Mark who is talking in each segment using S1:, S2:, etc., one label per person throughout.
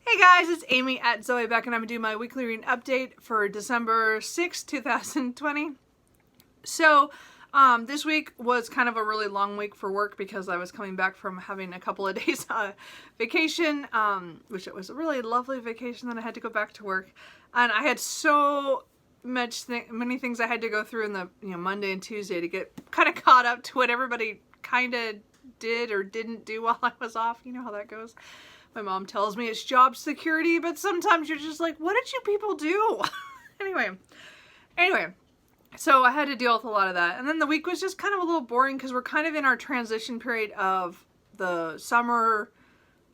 S1: Hey guys, it's Amy at Zoe back, and I'm going to do my weekly reading update for December 6th, 2020. So, this week was kind of a really long week for work because I was coming back from having a couple of days vacation, which it was a really lovely vacation. Then I had to go back to work, and I had so many things I had to go through in the Monday and Tuesday to get kind of caught up to what everybody kind of did or didn't do while I was off. You know how that goes. My mom tells me it's job security, but sometimes you're just like, what did you people do? Anyway, so I had to deal with a lot of that. And then the week was just kind of a little boring because we're kind of in our transition period of the summer,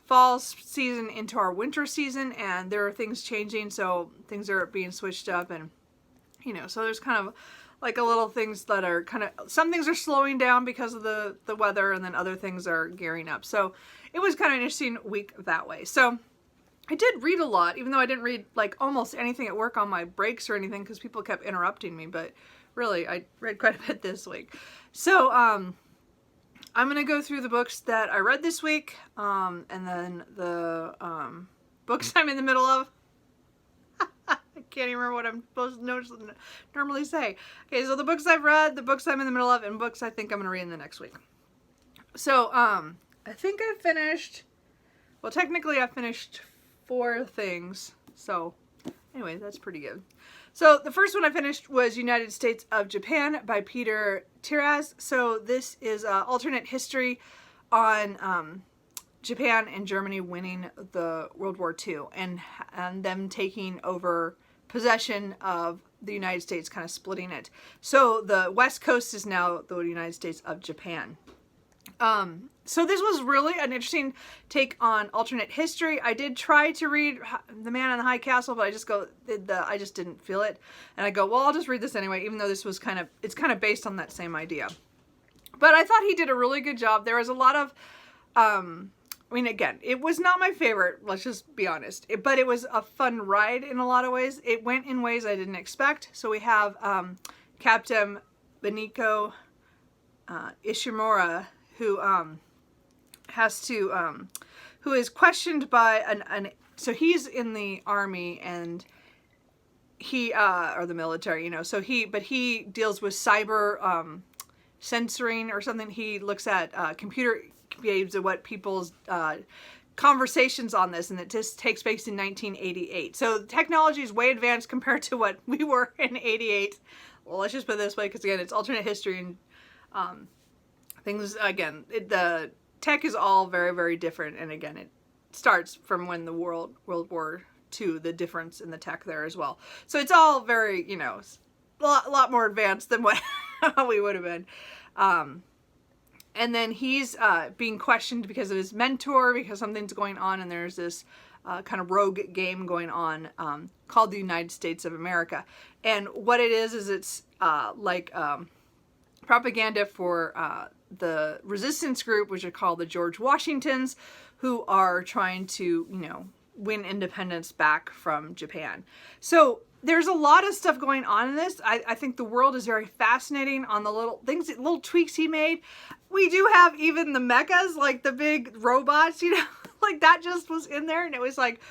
S1: fall season into our winter season, and there are things changing, so things are being switched up, and so there's kind of like a little things that are kind of, some things are slowing down because of the weather, and then other things are gearing up. So it was kind of an interesting week that way. So I did read a lot, even though I didn't read like almost anything at work on my breaks or anything because people kept interrupting me, but really I read quite a bit this week. So I'm going to go through the books that I read this week, and then the books I'm in the middle of. I can't even remember what I'm supposed to normally say. Okay, so the books I've read, the books I'm in the middle of, and books I think I'm going to read in the next week. So, I think I finished, well, technically I finished 4 things. So, anyway, that's pretty good. So, the first one I finished was United States of Japan by Peter Tiras. So, this is alternate history on Japan and Germany winning the World War II and them taking over possession of the United States, kind of splitting it. So the West Coast is now the United States of Japan. So this was really an interesting take on alternate history. I did try to read The Man in the High Castle, but I just didn't feel it. And I go, well, I'll just read this anyway, even though this was it's kind of based on that same idea. But I thought he did a really good job. There was a lot of, again, it was not my favorite, let's just be honest, but it was a fun ride in a lot of ways. It went in ways I didn't expect. So we have Captain Beniko Ishimura, who who is questioned by so he's in the army, and he, or the military, so he deals with cyber censoring or something. He looks at computer games and what people's conversations on this, and it just takes place in 1988. So technology is way advanced compared to what we were in 88. Well, let's just put it this way, because again, it's alternate history, and things, again, the tech is all very, very different, and again, it starts from when the World War II, the difference in the tech there as well. So it's all very, a lot more advanced than what we would have been. And then he's being questioned because of his mentor, because something's going on, and there's this kind of rogue game going on called the United States of America. And what it is it's like propaganda for the resistance group, which are called the George Washingtons, who are trying to, win independence back from Japan. So there's a lot of stuff going on in this. I think the world is very fascinating on the little tweaks he made. We do have even the mechas, like the big robots, like that just was in there, and it was like,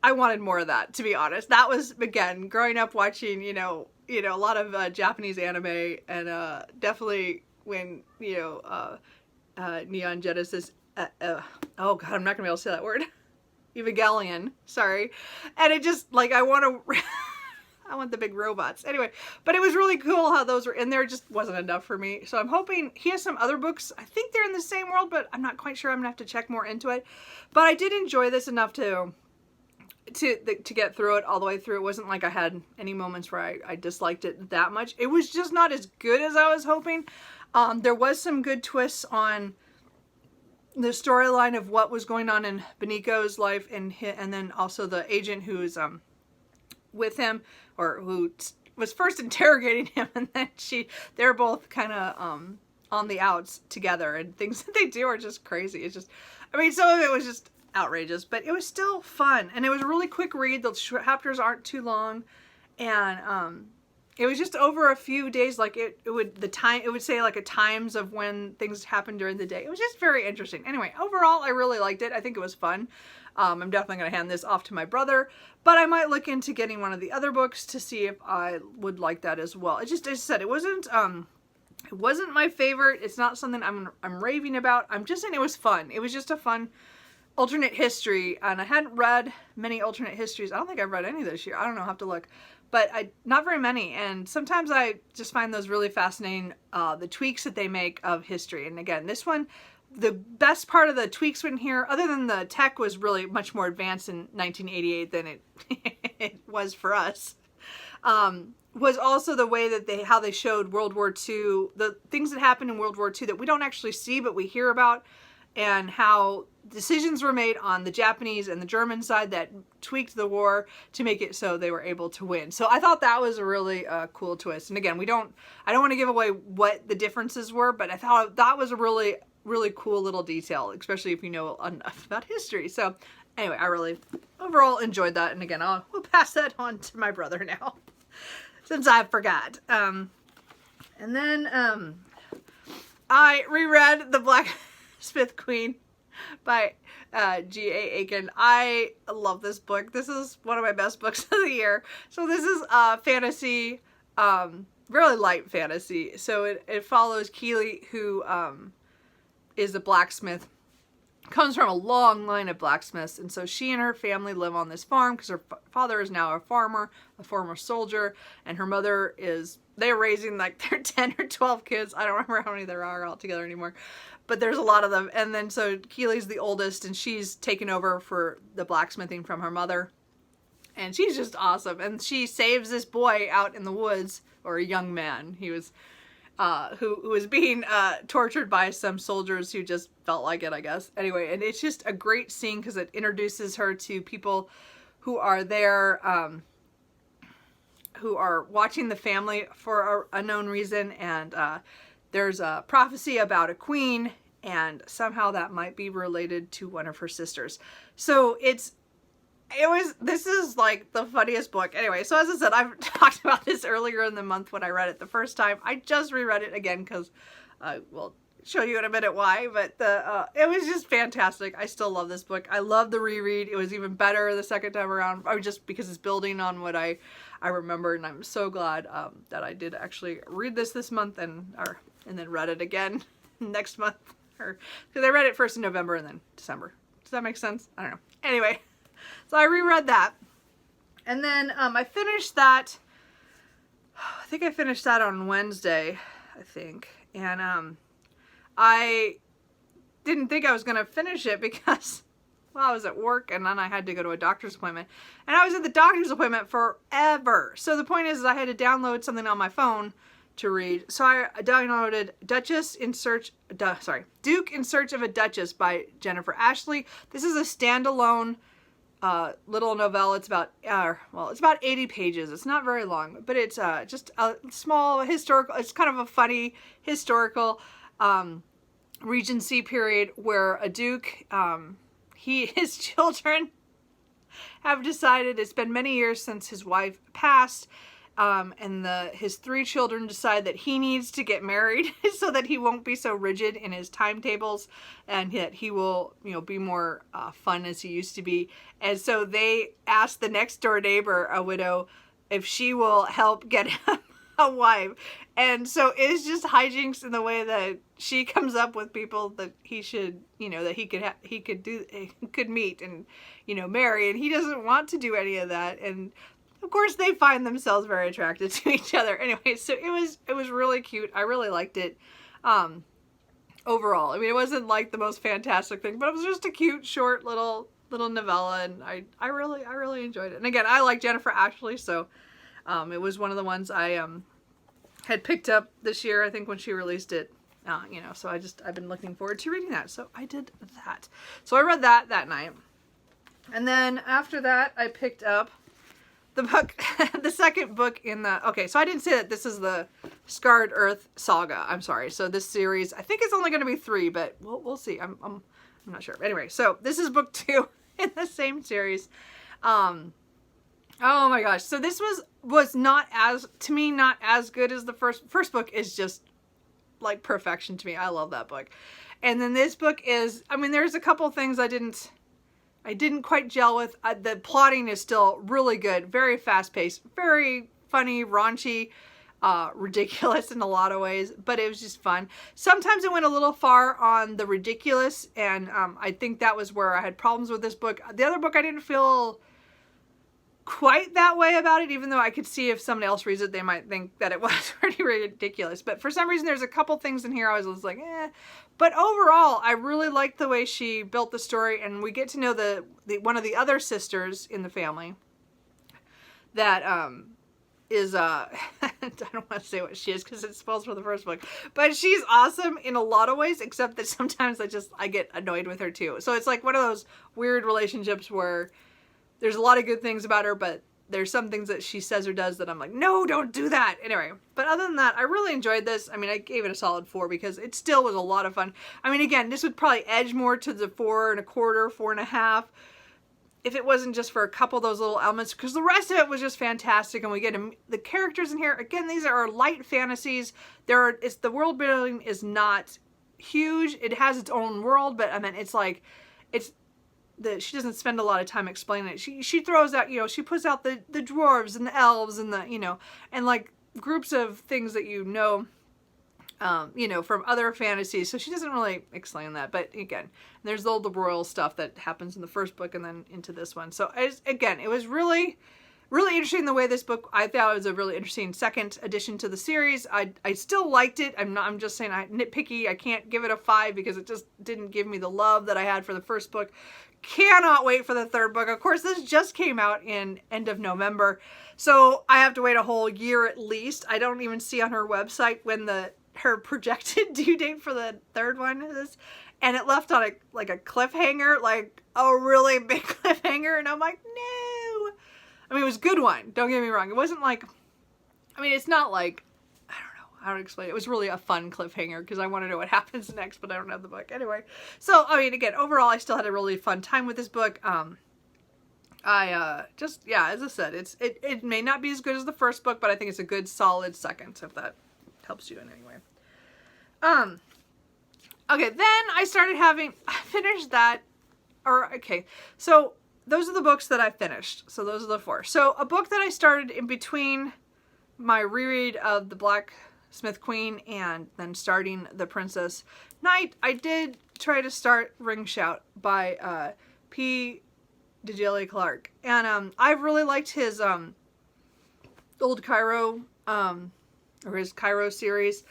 S1: I wanted more of that, to be honest. That was, again, growing up watching, a lot of Japanese anime, and definitely when, Neon Genesis, oh god, I'm not gonna be able to say that word. Evangelion, sorry. And it just, like, I want the big robots. Anyway, but it was really cool how those were in there. It just wasn't enough for me. So I'm hoping he has some other books. I think they're in the same world, but I'm not quite sure. I'm gonna have to check more into it. But I did enjoy this enough to get through it all the way through. It wasn't like I had any moments where I disliked it that much. It was just not as good as I was hoping. There was some good twists on the storyline of what was going on in Beniko's life, and then also the agent who's with him, or who was first interrogating him, and then they're both kind of on the outs together, and things that they do are just crazy. It's just, some of it was just outrageous, but it was still fun, and it was a really quick read. The chapters aren't too long, and it was just over a few days. Like it would say like a times of when things happened during the day. It was just very interesting. Anyway, overall, I really liked it. I think it was fun. I'm definitely going to hand this off to my brother, but I might look into getting one of the other books to see if I would like that as well. I just said it wasn't my favorite. It's not something I'm raving about. I'm just saying it was fun. It was just a fun alternate history, and I hadn't read many alternate histories. I don't think I've read any this year. I don't know, I'll have to look. But not very many, and sometimes I just find those really fascinating, the tweaks that they make of history. And again, this one, the best part of the tweaks in here, other than the tech was really much more advanced in 1988 than it was for us, was also the way that how they showed World War II, the things that happened in World War II that we don't actually see but we hear about, and how decisions were made on the Japanese and the German side that tweaked the war to make it so they were able to win. So I thought that was a really cool twist. And again, I don't want to give away what the differences were, but I thought that was a really, really cool little detail, especially if you know enough about history. So anyway, I really overall enjoyed that. And again, we'll pass that on to my brother now, since I forgot. And then I reread The Blacksmith Queen by G.A. Aiken. I love this book. This is one of my best books of the year. So this is fantasy, really light fantasy. So it follows Keely, who is a blacksmith. Comes from a long line of blacksmiths, and so she and her family live on this farm because her father is now a farmer, a former soldier, and her mother they're raising like their 10 or 12 kids. I don't remember how many there are altogether anymore, but there's a lot of them. And then so Keely's the oldest, and she's taken over for the blacksmithing from her mother, and she's just awesome. And she saves this boy out in the woods, or a young man. He was who was being tortured by some soldiers who just felt like it, I guess. Anyway, and it's just a great scene because it introduces her to people who are there, who are watching the family for a known reason, and there's a prophecy about a queen, and somehow that might be related to one of her sisters. So this is like the funniest book. Anyway, so as I said, I've talked about this earlier in the month when I read it the first time. I just reread it again because I will show you in a minute why, but it was just fantastic. I still love this book. I love the reread. It was even better the second time around, just because it's building on what I remember, and I'm so glad that I did actually read this month and then read it again next month, because I read it first in November and then December. Does that make sense? I don't know. Anyway. So I reread that, and then I finished that. I think I finished that on Wednesday, and I didn't think I was going to finish it because, well, I was at work, and then I had to go to a doctor's appointment, and I was at the doctor's appointment forever. So the point is I had to download something on my phone to read. So I downloaded Duke in Search of a Duchess by Jennifer Ashley. This is a standalone little novella. It's about 80 pages. It's not very long, but it's just a small historical, it's kind of a funny historical Regency period where a duke, his children have decided, it's been many years since his wife passed, and his 3 children decide that he needs to get married so that he won't be so rigid in his timetables, and that he will, be more fun as he used to be. And so they ask the next door neighbor, a widow, if she will help get him a wife. And so it's just hijinks in the way that she comes up with people that he should, that he could meet and, marry, and he doesn't want to do any of that. And of course, they find themselves very attracted to each other. Anyway, so it was really cute. I really liked it. Overall, I mean, it wasn't like the most fantastic thing, but it was just a cute, short little novella, and I really enjoyed it. And again, I like Jennifer Ashley, so it was one of the ones I had picked up this year, I think, when she released it. So I've been looking forward to reading that. So I did that. So I read that night, and then after that, I picked up the book, the second book in the, okay, so I didn't say that this is the Scarred Earth Saga. I'm sorry. So this series, I think it's only going to be 3, but we'll see. I'm not sure. Anyway, so this is book 2 in the same series. Oh my gosh. So this was not as good as the first book. Is just like perfection to me. I love that book. And then this book is, I mean, there's a couple things I didn't I didn't quite gel with. The plotting is still really good, very fast-paced, very funny, raunchy, ridiculous in a lot of ways, but it was just fun. Sometimes it went a little far on the ridiculous, and I think that was where I had problems with this book. The other book I didn't feel quite that way about it, even though I could see if somebody else reads it, they might think that it was pretty ridiculous. But for some reason, there's a couple things in here I was like, eh. But overall, I really liked the way she built the story, and we get to know the one of the other sisters in the family that is I don't want to say what she is because it spoils for the first book, but she's awesome in a lot of ways, except that sometimes I get annoyed with her too. So it's like one of those weird relationships where there's a lot of good things about her, but there's some things that she says or does that I'm like, no, don't do that. Anyway, but other than that, I really enjoyed this. I mean, I gave it a solid 4 because it still was a lot of fun. I mean, again, this would probably edge more to the 4.25, 4.5 if it wasn't just for a couple of those little elements, because the rest of it was just fantastic. And we get the characters in here. Again, these are light fantasies. The world building is not huge. It has its own world, but I mean, it's like, she doesn't spend a lot of time explaining it. She throws out, she puts out the dwarves and the elves and and like groups of things that from other fantasies. So she doesn't really explain that. But again, there's all the royal stuff that happens in the first book and then into this one. So it was really, really interesting the way this book, I thought it was a really interesting second addition to the series. I still liked it. I'm just saying I'm nitpicky. I can't give it a 5 because it just didn't give me the love that I had for the first book. Cannot wait for the third book. Of course, this just came out in end of November, so I have to wait a whole year at least. I don't even see on her website when her projected due date for the third one is, and it left on a cliffhanger, like a really big cliffhanger, and I'm like, no. I mean, it was a good one. Don't get me wrong. It wasn't like, I mean, it's not like, I don't know how to explain it. It was really a fun cliffhanger because I want to know what happens next, but I don't have the book. Anyway, so, I mean, again, overall, I still had a really fun time with this book. As I said, it may not be as good as the first book, but I think it's a good, solid second, if that helps you in any way. Okay, then I finished that, so those are the books that I finished. So those are the 4. So a book that I started in between my reread of the Blacksmith Queen and then starting The Princess Knight, I did try to start Ring Shout by P. Djeli Clark. And I've really liked his old Cairo, or his Cairo series.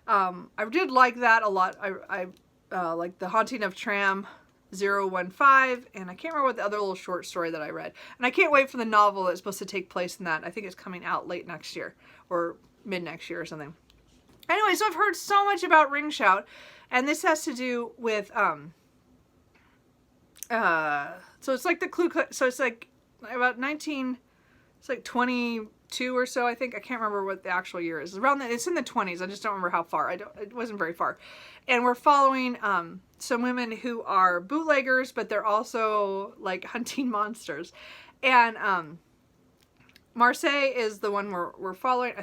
S1: I did like that a lot. I like The Haunting of Tram 015, and I can't remember what the other little short story that I read. And I can't wait for the novel that's supposed to take place in that. I think it's coming out late next year or mid next year or something. Anyway, so I've heard so much about Ring Shout, and this has to do with so it's like the clue. So it's like about 19. It's like 22 or so, I think. I can't remember what the actual year is. It's in the 20s. I just don't remember how far. It wasn't very far. And we're following some women who are bootleggers, but they're also like hunting monsters. And Marseille is the one we're following.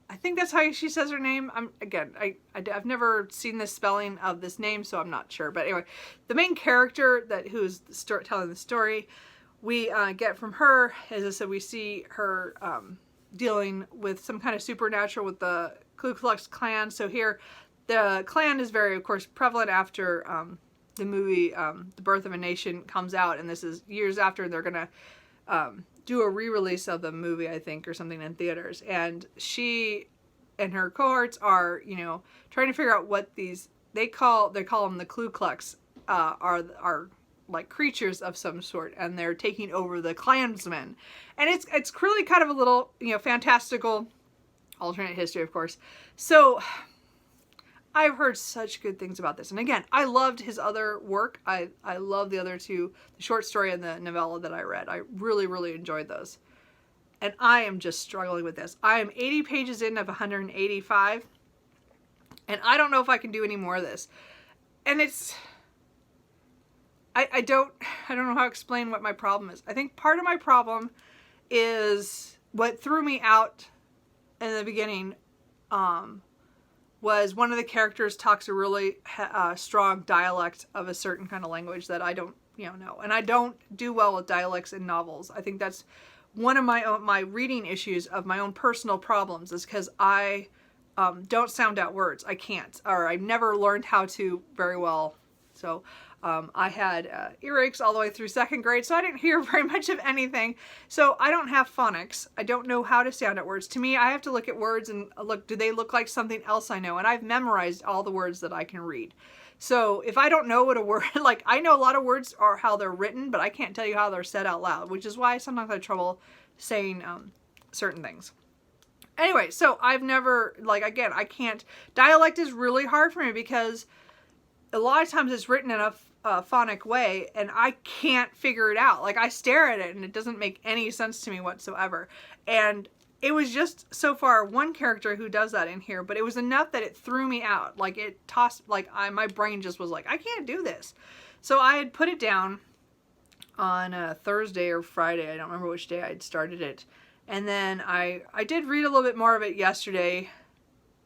S1: I think that's how she says her name. I've never seen the spelling of this name, so I'm not sure. But anyway, the main character who's telling the story, we get from her, as I said, we see her dealing with some kind of supernatural with the Ku Klux Klan. So here, the Klan is very, of course, prevalent after the movie The Birth of a Nation comes out, and this is years after. They're going to do a re-release of the movie, I think, or something in theaters. And she and her cohorts are, trying to figure out what they call them the Ku Klux, are like creatures of some sort, and they're taking over the Klansmen. And it's really kind of a little, fantastical alternate history, of course. So I've heard such good things about this. And again, I loved his other work. I love the other two, the short story and the novella that I read. I really, really enjoyed those. And I am just struggling with this. I am 80 pages in of 185. And I don't know if I can do any more of this. And I don't know how to explain what my problem is. I think part of my problem is what threw me out in the beginning was one of the characters talks a really strong dialect of a certain kind of language that I don't no. And I don't do well with dialects in novels. I think that's one of my reading issues of my own personal problems, is because I don't sound out words. I can't, or I've never learned how to very well. So I had earaches all the way through 2nd grade, so I didn't hear very much of anything. So I don't have phonics. I don't know how to sound out words. To me, I have to look at words and look, do they look like something else I know? And I've memorized all the words that I can read. So if I don't know what a word, like I know a lot of words are how they're written, but I can't tell you how they're said out loud, which is why sometimes I have trouble saying certain things. Anyway, so I've never, like, again, I can't, dialect is really hard for me because a lot of times it's written in a phonic way and I can't figure it out. Like I stare at it and it doesn't make any sense to me whatsoever. And it was just so far one character who does that in here, but it was enough that it threw me out. Like it tossed, like my brain just was like, I can't do this. So I had put it down on Thursday or Friday. I don't remember which day I had started it. And then I did read a little bit more of it yesterday.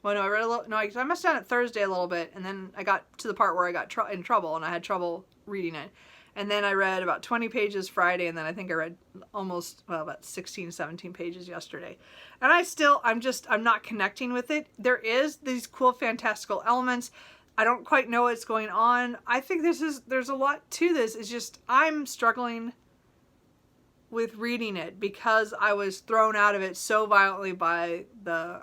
S1: Well, no, I read a little, no, I must have done it Thursday a little bit. And then I got to the part where I got in trouble and I had trouble reading it. And then I read about 20 pages Friday, and then I think I read almost, well, about 16, 17 pages yesterday. And I'm not connecting with it. There is these cool fantastical elements. I don't quite know what's going on. I think there's a lot to this. It's just, I'm struggling with reading it because I was thrown out of it so violently by the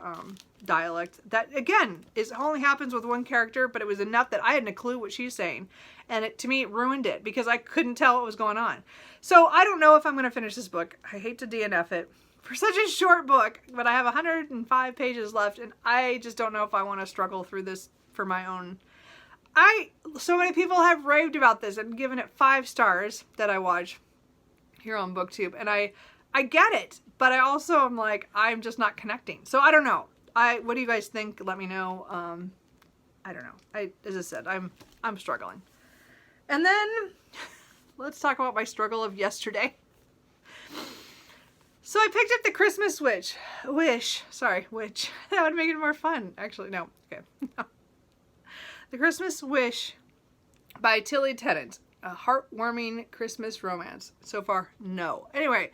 S1: dialect. That, again, it only happens with one character, but it was enough that I hadn't a clue what she's saying. And to me, it ruined it because I couldn't tell what was going on. So I don't know if I'm going to finish this book. I hate to DNF it for such a short book, but I have 105 pages left, and I just don't know if I want to struggle through this for my own. So many people have raved about this and given it 5 stars that I watch here on BookTube, and I get it, but I also am like, I'm just not connecting. So I don't know. What do you guys think? Let me know. I don't know. As I said, I'm struggling. And then let's talk about my struggle of yesterday. So I picked up the Christmas Wish. That would make it more fun. Actually, no. Okay. The Christmas Wish by Tilly Tennant. A heartwarming Christmas romance. So far, no. Anyway,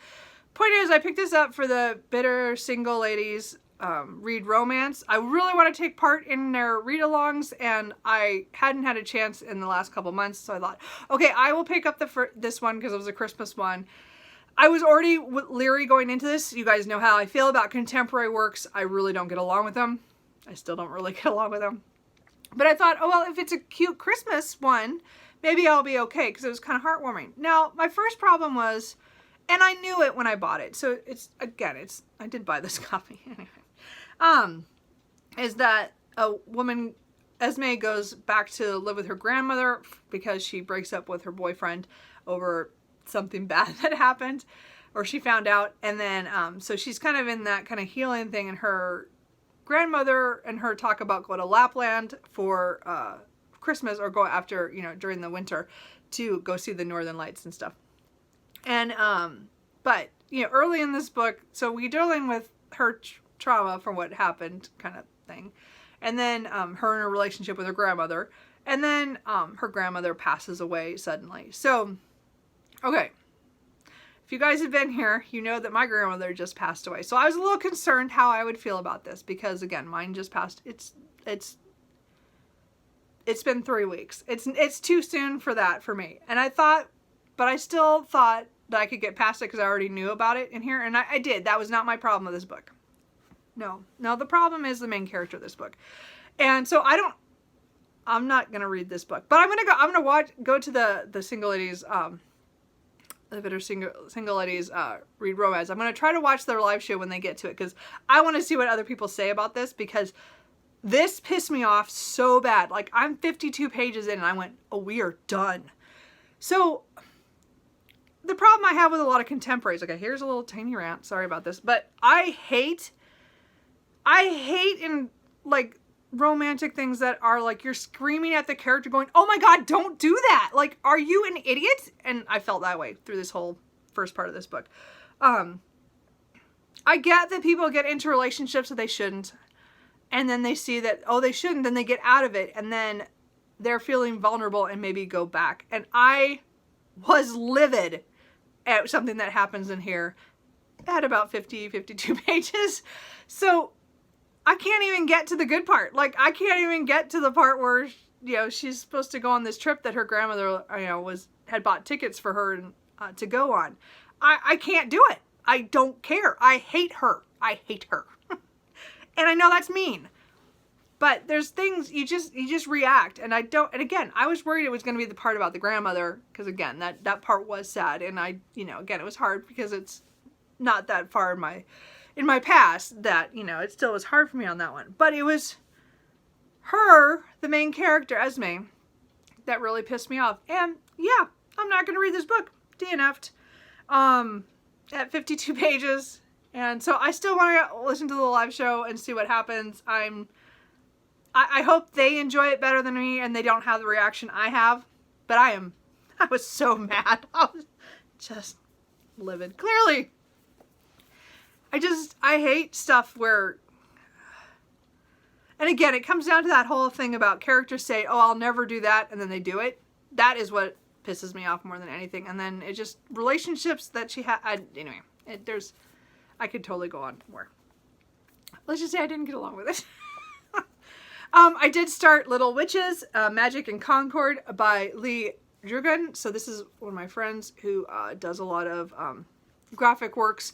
S1: point is, I picked this up for the bitter single ladies read romance. I really want to take part in their read-alongs, and I hadn't had a chance in the last couple months, so I thought, okay, I will pick up this one because it was a Christmas one. I was already leery going into this. You guys know how I feel about contemporary works. I really don't get along with them. I still don't really get along with them. But I thought, oh, well, if it's a cute Christmas one, maybe I'll be okay, because it was kind of heartwarming. Now, my first problem was, and I knew it when I bought it, so I did buy this copy anyway. Is that a woman, Esme, goes back to live with her grandmother because she breaks up with her boyfriend over something bad that happened, or she found out, and then so she's kind of in that kind of healing thing, and her grandmother and her talk about going to Lapland for Christmas, or go after, during the winter to go see the Northern Lights and stuff. And but early in this book, so we're dealing with her trauma from what happened, kind of thing, and then her in a relationship with her grandmother, and then her grandmother passes away suddenly. So, okay, if you guys have been here, you know that my grandmother just passed away. So I was a little concerned how I would feel about this, because again, mine just passed. It's been 3 weeks. It's too soon for that for me. And I thought, but I still thought that I could get past it because I already knew about it in here, and I did. That was not my problem with this book. No, the problem is the main character of this book. And so I'm not going to read this book, but I'm going to go to the single ladies, the bitter single ladies read romance. I'm going to try to watch their live show when they get to it, because I want to see what other people say about this, because this pissed me off so bad. Like, I'm 52 pages in and I went, oh, we are done. So the problem I have with a lot of contemporaries, okay, here's a little tiny rant, sorry about this, but I hate in, like, romantic things that are, like, you're screaming at the character going, oh my god, don't do that! Like, are you an idiot? And I felt that way through this whole first part of this book. I get that people get into relationships that they shouldn't, and then they see that, oh, they shouldn't, then they get out of it, and then they're feeling vulnerable and maybe go back. And I was livid at something that happens in here at about 52 pages. So I can't even get to the good part. Like, I can't even get to the part where, you know, she's supposed to go on this trip that her grandmother, you know, had bought tickets for her to go on. I can't do it. I don't care. I hate her. I hate her. And I know that's mean. But there's things you just react, and again, I was worried it was going to be the part about the grandmother, because again, that part was sad, and again, it was hard because it's not that far in my past that, it still was hard for me on that one. But it was her, the main character, Esme, that really pissed me off. And yeah, I'm not going to read this book. DNF'd at 52 pages. And so I still want to listen to the live show and see what happens. I hope they enjoy it better than me and they don't have the reaction I have. But I was so mad. I was just livid. Clearly. I hate stuff where, and again, it comes down to that whole thing about characters say, oh, I'll never do that, and then they do it. That is what pisses me off more than anything. And then it just, relationships that she had, anyway, I could totally go on more. Let's just say I didn't get along with it. I did start Little Witches, Magic and Concord by Lee Drugan. So this is one of my friends who does a lot of graphic works.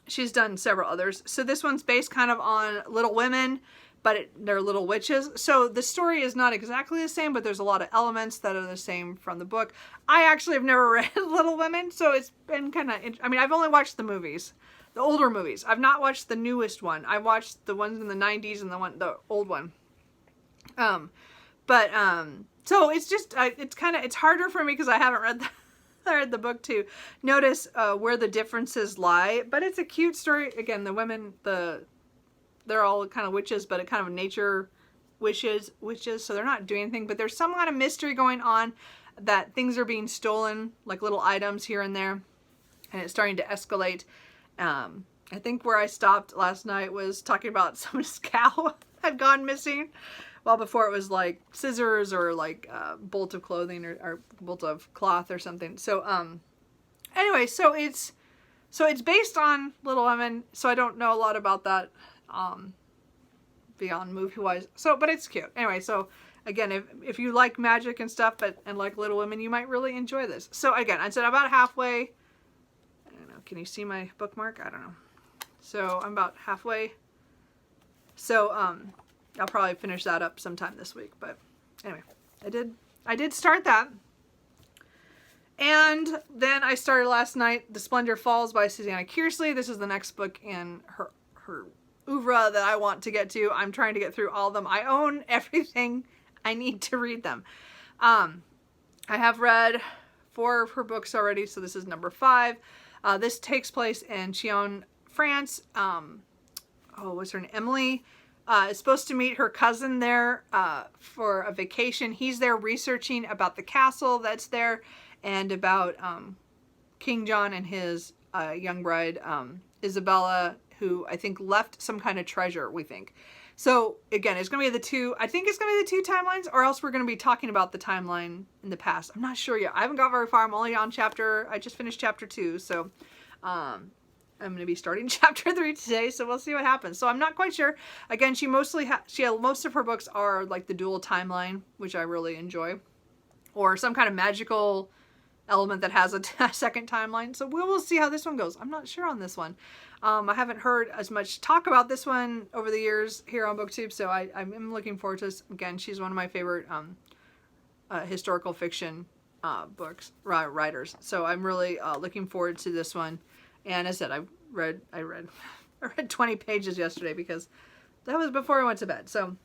S1: She's done several others. So this one's based kind of on Little Women, but they're little witches. So the story is not exactly the same, but there's a lot of elements that are the same from the book. I actually have never read Little Women, so it's been kind of, I've only watched the movies, the older movies. I've not watched the newest one. I watched the ones in the 90s and the old one. So it's just, it's harder for me because I haven't read I read the book to notice where the differences lie, but it's a cute story. Again, the women, they're all kind of witches, but it kind of nature witches, so they're not doing anything, but there's some kind of mystery going on that things are being stolen, like little items here and there, and it's starting to escalate. I think where I stopped last night was talking about someone's cow had gone missing. Well, before it was like scissors or like a bolt of clothing or bolt of cloth or something. So, anyway, so it's based on Little Women. So I don't know a lot about that, beyond movie-wise. So, but it's cute. Anyway, so again, if you like magic and stuff, and like Little Women, you might really enjoy this. So again, I said about halfway. I don't know. Can you see my bookmark? I don't know. So I'm about halfway. So, I'll probably finish that up sometime this week, but anyway, I did start that. And then I started last night, The Splendor Falls by Susanna Kearsley. This is the next book in her oeuvre that I want to get to. I'm trying to get through all of them. I own everything. I need to read them. I have read 4 of her books already, so this is number 5. This takes place in Chillon, France. What's her name? Emily is supposed to meet her cousin there for a vacation. He's there researching about the castle that's there and about King John and his young bride, Isabella, who I think left some kind of treasure, we think. So again, it's going to be I think it's going to be the 2 timelines, or else we're going to be talking about the timeline in the past. I'm not sure yet. I haven't got very far. I'm only on I just finished chapter 2, so I'm going to be starting chapter 3 today, so we'll see what happens. So I'm not quite sure. Again, most of her books are like the dual timeline, which I really enjoy, or some kind of magical element that has a second timeline. So we will see how this one goes. I'm not sure on this one. I haven't heard as much talk about this one over the years here on BookTube, so I'm looking forward to this. Again, she's one of my favorite historical fiction books writers. So I'm really looking forward to this one. And as I said, I read 20 pages yesterday because that was before I went to bed. So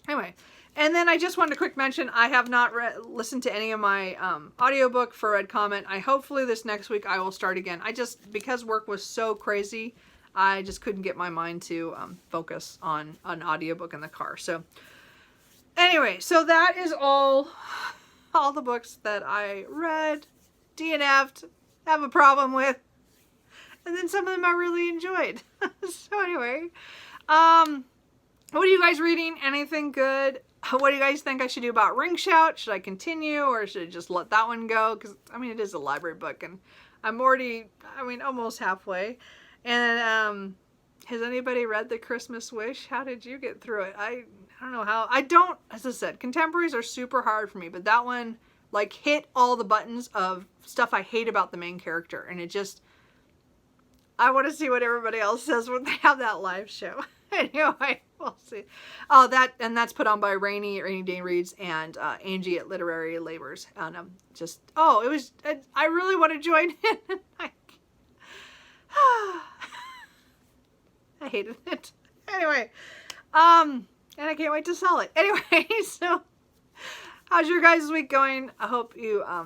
S1: anyway, and then I just wanted a quick mention. I have not listened to any of my audiobook for Red Comment. Hopefully this next week I will start again. Because work was so crazy, I just couldn't get my mind to focus on an audiobook in the car. So anyway, so that is all the books that I read, DNF'd, have a problem with. And then some of them I really enjoyed. So anyway, what are you guys reading? Anything good? What do you guys think I should do about Ring Shout? Should I continue or should I just let that one go? Because, I mean, it is a library book and I'm already, I mean, almost halfway. And has anybody read The Christmas Wish? How did you get through it? I don't know how. I don't, as I said, contemporaries are super hard for me, but that one like hit all the buttons of stuff I hate about the main character. And it just, I want to see what everybody else says when they have that live show. Anyway, we'll see. Oh, that's put on by Rainey Dane Reads and Angie at Literary Labors. And I really want to join in. I hated it. Anyway, and I can't wait to sell it. Anyway, so how's your guys' week going? I hope you are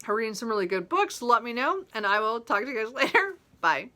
S1: reading some really good books. Let me know, and I will talk to you guys later. Bye.